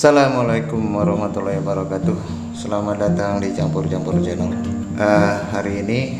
Assalamualaikum warahmatullahi wabarakatuh. Selamat datang di Campur-Campur Channel. Hari ini,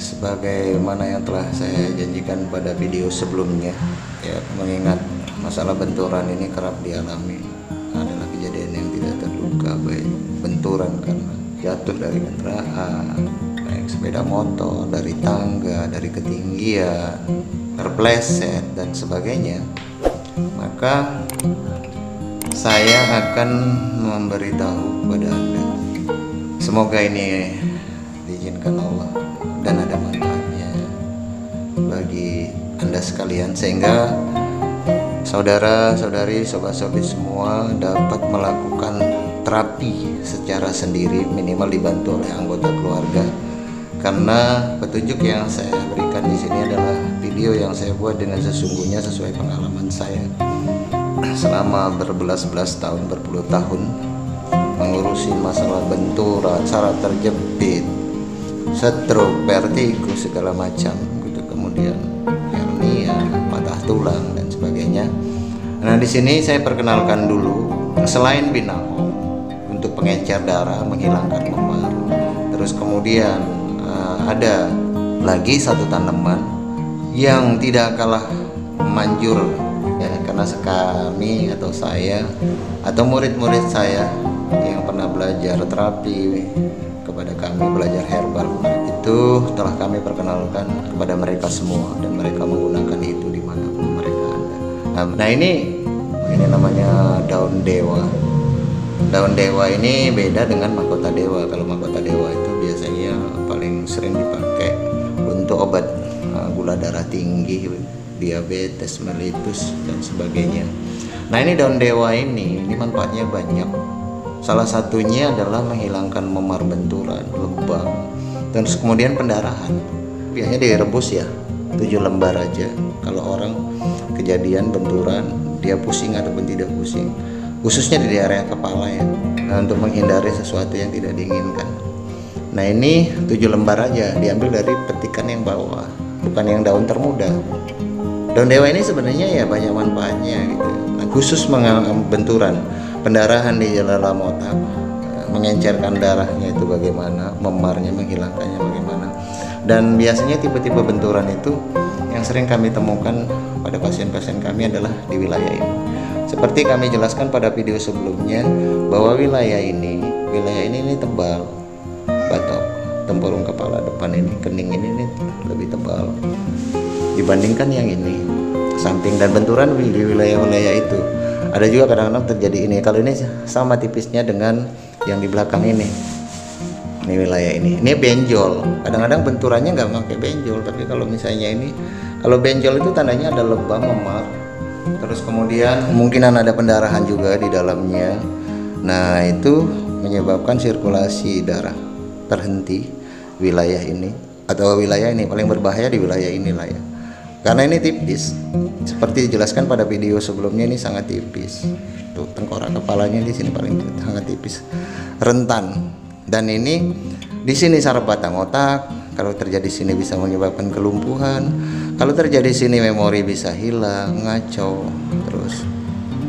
sebagaimana yang telah saya janjikan pada video sebelumnya, ya, mengingat masalah benturan ini kerap dialami, adalah kejadian yang tidak terduga, baik benturan karena jatuh dari kendaraan, naik sepeda motor, dari tangga, dari ketinggian, terpleset dan sebagainya. Maka saya akan memberitahu kepada Anda, semoga ini diizinkan Allah dan ada manfaatnya bagi Anda sekalian, sehingga saudara-saudari, sobat-sobat semua dapat melakukan terapi secara sendiri, minimal dibantu oleh anggota keluarga. Karena petunjuk yang saya berikan di sini adalah video yang saya buat dengan sesungguhnya sesuai pengalaman saya selama berbelas-belas tahun, berpuluh tahun mengurusi masalah benturan, saraf terjepit, stroke, vertigo, segala macam gitu, kemudian hernia, patah tulang dan sebagainya. Nah, di sini saya perkenalkan dulu, selain Binaho untuk pengencer darah, menghilangkan memar, terus kemudian ada lagi satu tanaman yang tidak kalah manjur, ya, karena kami atau saya atau murid-murid saya yang pernah belajar terapi kepada kami, belajar herbal, itu telah kami perkenalkan kepada mereka semua dan mereka menggunakan itu dimanapun mereka ada. Nah, ini namanya daun dewa. Daun dewa ini beda dengan mahkota dewa. Kalau mahkota dewa itu biasanya paling sering dipakai untuk obat gula darah tinggi, diabetes, mellitus dan sebagainya. Nah, ini daun dewa ini manfaatnya banyak. Salah satunya adalah menghilangkan memar benturan, lebam, dan kemudian pendarahan. Biasanya direbus ya, 7 lembar aja. Kalau orang kejadian benturan, dia pusing ataupun tidak pusing, khususnya di area kepala ya, untuk menghindari sesuatu yang tidak diinginkan. Nah, ini 7 lembar aja, diambil dari petikan yang bawah, bukan yang daun termuda. Daun dewa ini sebenarnya ya banyak manfaatnya gitu. Nah, khusus benturan, pendarahan di dalam otak, mengencerkan darahnya itu bagaimana, memarnya, menghilangkannya bagaimana. Dan biasanya tipe-tipe benturan itu yang sering kami temukan pada pasien-pasien kami adalah di wilayah ini. Seperti kami jelaskan pada video sebelumnya bahwa wilayah ini tebal, batok, tempurung kepala depan ini, kening ini lebih tebal dibandingkan yang ini samping, dan benturan di wilayah-wilayah itu ada juga kadang-kadang terjadi ini. Kalau ini sama tipisnya dengan yang di belakang ini wilayah ini benjol. Kadang-kadang benturannya nggak pakai benjol, tapi kalau misalnya ini, kalau benjol itu tandanya ada lebam, memar, terus kemudian kemungkinan ada pendarahan juga di dalamnya. Nah, itu menyebabkan sirkulasi darah terhenti wilayah ini, atau wilayah ini paling berbahaya di wilayah inilah ya. Karena ini tipis, seperti dijelaskan pada video sebelumnya, ini sangat tipis. Tuh, tengkorak kepalanya di sini paling sangat tipis, rentan. Dan ini di sini saraf batang otak. Kalau terjadi di sini bisa menyebabkan kelumpuhan. Kalau terjadi di sini memori bisa hilang, ngaco, terus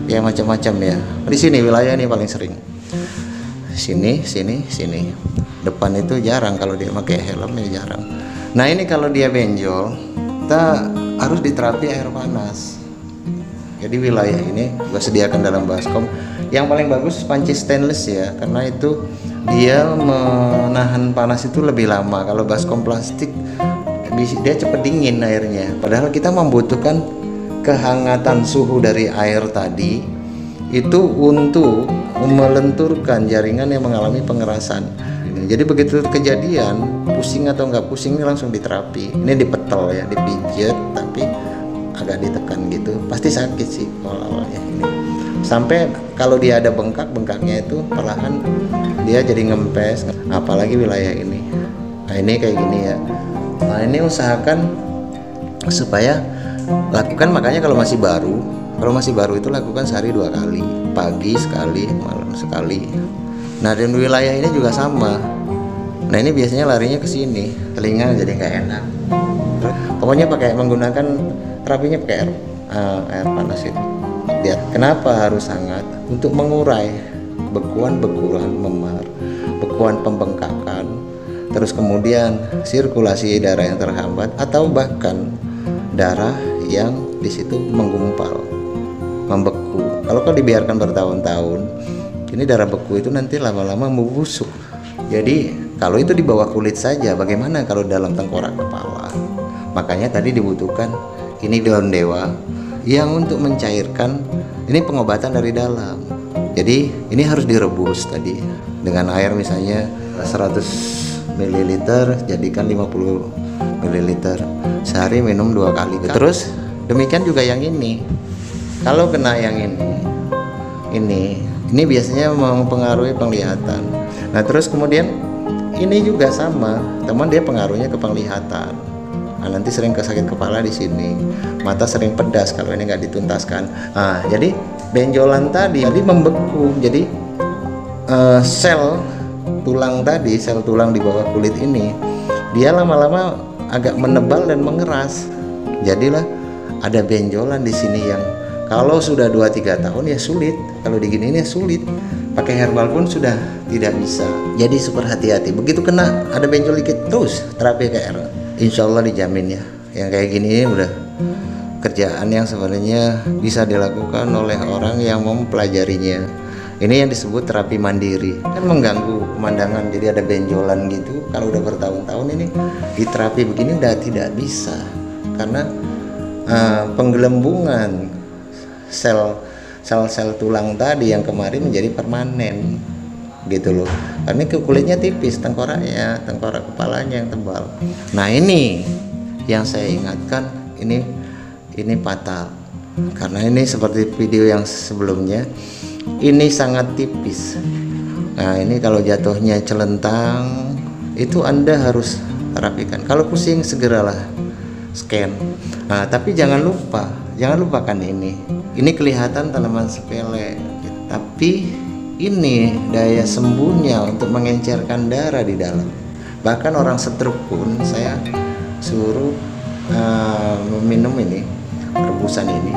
ya macam-macam ya. Di sini wilayah ini paling sering. Sini. Depan itu jarang, kalau dia pakai helm ya jarang. Nah, ini kalau dia benjol, kita harus diterapi air panas. Jadi wilayah ini gue sediakan dalam baskom. Yang paling bagus panci stainless ya, karena itu dia menahan panas itu lebih lama. Kalau baskom plastik dia cepat dingin airnya, padahal kita membutuhkan kehangatan suhu dari air tadi itu untuk melenturkan jaringan yang mengalami pengerasan. Jadi begitu kejadian pusing atau nggak pusing, ini langsung diterapi. Ini dipetel ya, dipijat, tapi agak ditekan gitu, pasti sakit sih awal-awalnya ini. Sampai kalau dia ada bengkaknya itu perlahan dia jadi ngempes, apalagi wilayah ini. Nah, ini kayak gini ya. Nah, ini usahakan supaya lakukan, makanya kalau masih baru itu lakukan sehari 2 kali, pagi sekali, malam sekali. Nah, dan wilayah ini juga sama. Nah, ini biasanya larinya ke sini, telinga jadi nggak enak. Pokoknya menggunakan terapinya pakai air panas itu. Lihat, kenapa harus hangat? Untuk mengurai bekuan-bekuan memar, bekuan pembengkakan, terus kemudian sirkulasi darah yang terhambat, atau bahkan darah yang di situ menggumpal, membeku. Kalau dibiarkan bertahun-tahun, ini darah beku itu nanti lama-lama membusuk. Jadi kalau itu di bawah kulit saja, bagaimana kalau dalam tengkorak kepala? Makanya tadi dibutuhkan ini daun dewa yang untuk mencairkan, ini pengobatan dari dalam. Jadi ini harus direbus tadi dengan air, misalnya 100 ml jadikan 50 ml, sehari minum 2 kali. Terus demikian juga yang ini. Kalau kena yang ini biasanya mempengaruhi penglihatan. Nah terus kemudian ini juga sama, teman, dia pengaruhnya ke penglihatan. Nah, nanti sering sakit kepala di sini, mata sering pedas kalau ini nggak dituntaskan. Nah, jadi benjolan tadi membeku. Jadi sel tulang tadi, sel tulang di bawah kulit ini, dia lama-lama agak menebal dan mengeras. Jadilah ada benjolan di sini yang kalau sudah 2-3 tahun ya sulit. Kalau diginiin ya sulit. Pakai herbal pun sudah tidak bisa. Jadi super hati-hati. Begitu kena ada benjol dikit, terus terapi KR. Insya Allah dijamin ya. Yang kayak gini udah kerjaan yang sebenarnya bisa dilakukan oleh orang yang mau mempelajarinya. Ini yang disebut terapi mandiri. Kan mengganggu pemandangan, jadi ada benjolan gitu. Kalau udah bertahun-tahun ini di terapi begini udah tidak bisa, karena penggelembungan sel-sel tulang tadi yang kemarin menjadi permanen gitu loh. Karena kulitnya tipis, tengkorak kepalanya yang tebal. Nah ini yang saya ingatkan, ini fatal, karena ini seperti video yang sebelumnya, ini sangat tipis. Nah ini kalau jatuhnya celentang, itu Anda harus rapikan. Kalau pusing segeralah scan. Nah tapi jangan lupakan ini kelihatan tanaman sepele, tapi ini daya sembuhnya untuk mengencerkan darah di dalam. Bahkan orang stroke pun saya suruh meminum ini, rebusan ini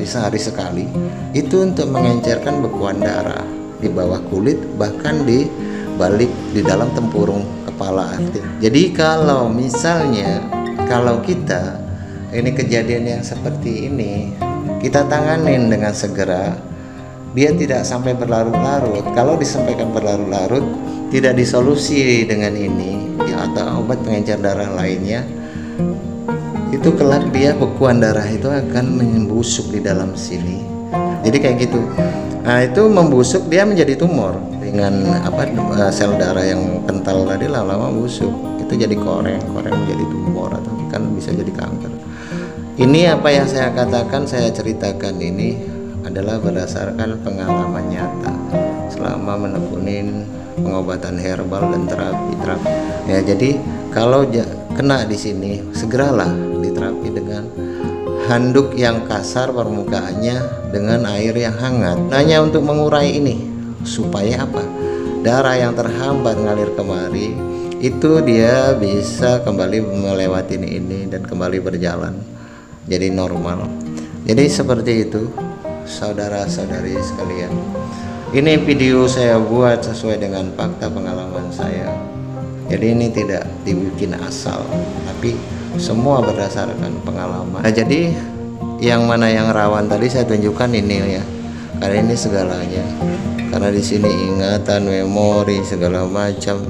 sehari sekali, itu untuk mengencerkan bekuan darah di bawah kulit, bahkan di balik di dalam tempurung kepala. Jadi kalau misalnya kita ini kejadian yang seperti ini, kita tanganin dengan segera, dia tidak sampai berlarut-larut. Kalau disampaikan berlarut-larut, tidak disolusi dengan ini ya, atau obat pengencer darah lainnya, itu kelak dia bekuan darah itu akan membusuk di dalam sini. Jadi kayak gitu. Nah itu membusuk, dia menjadi tumor dengan sel darah yang kental tadi lama-lama busuk, itu jadi koreng menjadi tumor, atau kan bisa jadi kanker. Ini apa yang saya katakan, saya ceritakan ini adalah berdasarkan pengalaman nyata selama menekunin pengobatan herbal dan terapi. Ya, jadi kalau kena di sini, segeralah diterapi dengan handuk yang kasar permukaannya dengan air yang hangat. Hanya untuk mengurai ini, supaya apa? Darah yang terhambat ngalir kemari, itu dia bisa kembali melewati ini dan kembali berjalan jadi normal. Jadi seperti itu saudara-saudari sekalian. Ini video saya buat sesuai dengan fakta pengalaman saya. Jadi ini tidak dibikin asal, tapi semua berdasarkan pengalaman. Nah, jadi yang mana yang rawan tadi saya tunjukkan ini ya. Karena ini segalanya. Karena di sini ingatan, memori, segala macam.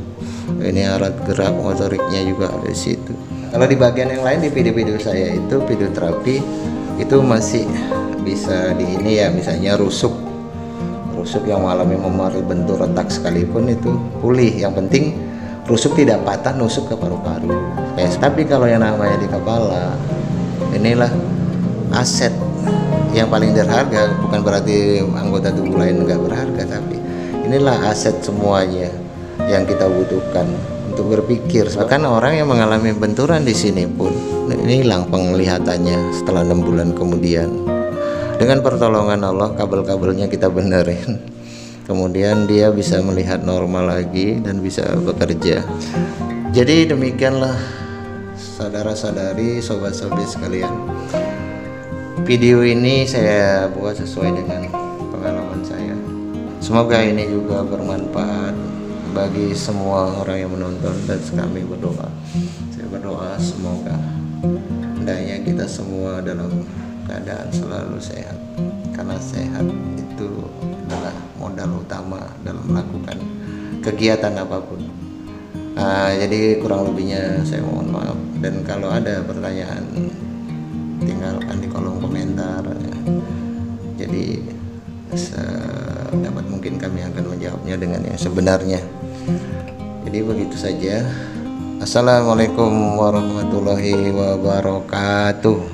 Ini alat gerak motoriknya juga ada di situ. Kalau di bagian yang lain di video-video saya itu video terapi itu masih bisa di ini ya, misalnya rusuk yang mengalami memar bentur retak sekalipun itu pulih. Yang penting rusuk tidak patah nusuk ke paru-paru. Tapi kalau yang namanya di kepala, inilah aset yang paling berharga. Bukan berarti anggota tubuh lain nggak berharga, tapi inilah aset semuanya yang kita butuhkan untuk berpikir. Bahkan orang yang mengalami benturan di sini pun ini hilang penglihatannya setelah 6 bulan kemudian. Dengan pertolongan Allah, kabel-kabelnya kita benerin, kemudian dia bisa melihat normal lagi dan bisa bekerja. Jadi demikianlah saudara-saudari, sobat-sobat sekalian. Video ini saya buat sesuai dengan pengalaman saya. Semoga ini juga bermanfaat bagi semua orang yang menonton, dan kami berdoa. Saya berdoa semoga hendaknya kita semua dalam keadaan selalu sehat, karena sehat itu adalah modal utama dalam melakukan kegiatan apapun. Jadi kurang lebihnya saya mohon maaf, dan kalau ada pertanyaan tinggalkan di kolom komentar. Jadi sedapat mungkin kami akan menjawabnya dengan yang sebenarnya. Jadi begitu saja. Assalamualaikum warahmatullahi wabarakatuh.